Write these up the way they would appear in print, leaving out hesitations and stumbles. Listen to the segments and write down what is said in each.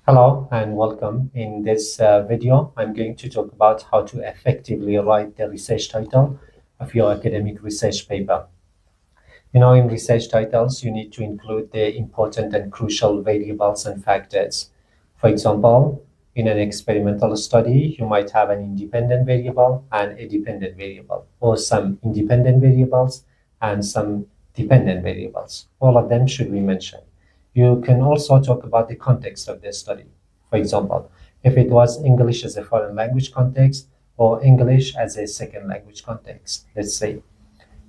Hello and welcome. In this video, I'm going to talk about how to effectively write the research title of your academic research paper. In research titles, you need to include the important and crucial variables and factors. For example, in an experimental study, you might have an independent variable and a dependent variable, or some independent variables and some dependent variables. All of them should be mentioned. You can also talk about the context of the study. For example, if it was English as a foreign language context or English as a second language context, let's say.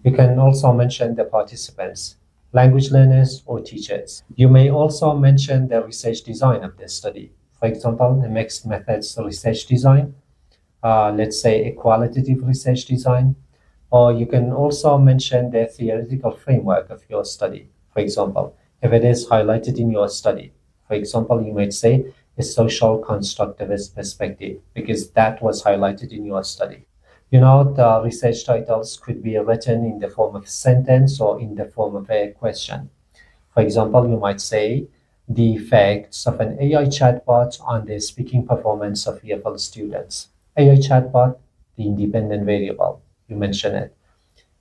You can also mention the participants, language learners or teachers. You may also mention the research design of the study. For example, the mixed methods research design, let's say a qualitative research design, or you can also mention the theoretical framework of your study. For example, if it is highlighted in your study, for example, you might say a social constructivist perspective because that was highlighted in your study. The research titles could be written in the form of a sentence or in the form of a question. For example, you might say, the effects of an AI chatbot on the speaking performance of EFL students. AI chatbot, the independent variable, you mention it.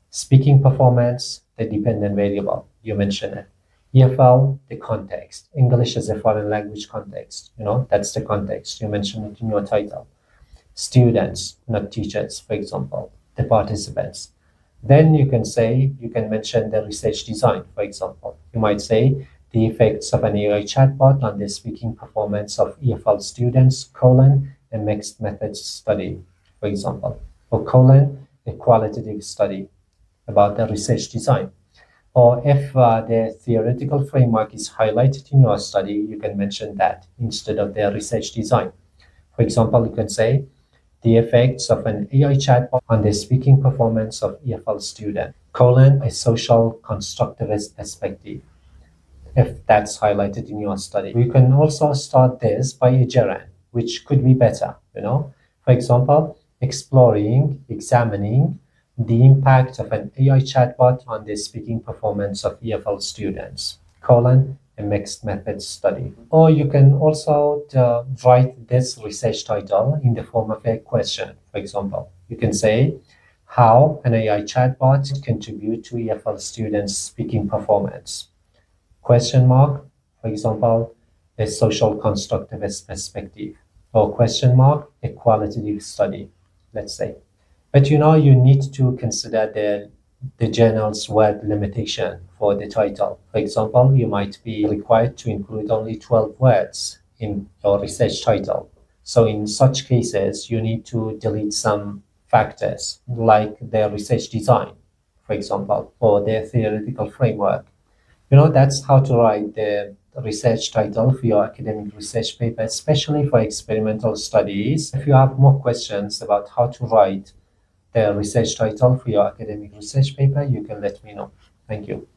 Speaking performance, the dependent variable, you mention it. EFL, the context. English as a foreign language context, that's the context. You mention it in your title. Students, not teachers, for example, the participants. Then you can mention the research design, for example. You might say the effects of an AI chatbot on the speaking performance of EFL students, a mixed methods study, for example, or a qualitative study about the research design. Or if the theoretical framework is highlighted in your study, you can mention that instead of the research design. For example, you can say the effects of an AI chatbot on the speaking performance of EFL student, a social constructivist perspective, if that's highlighted in your study. You can also start this by a gerund, which could be better. For example, examining the impact of an AI chatbot on the speaking performance of EFL students, a mixed methods study. Or you can also write this research title in the form of a question. For example, you can say, how an AI chatbot contribute to EFL students' speaking performance? Question mark, for example, a social constructivist perspective, or question mark, a qualitative study, let's say. But you need to consider the journal's word limitation for the title. For example, you might be required to include only 12 words in your research title. So in such cases, you need to delete some factors like the research design, for example, or the theoretical framework. That's how to write the research title for your academic research paper, especially for experimental studies. If you have more questions about how to write the research title for your academic research paper, you can let me know. Thank you.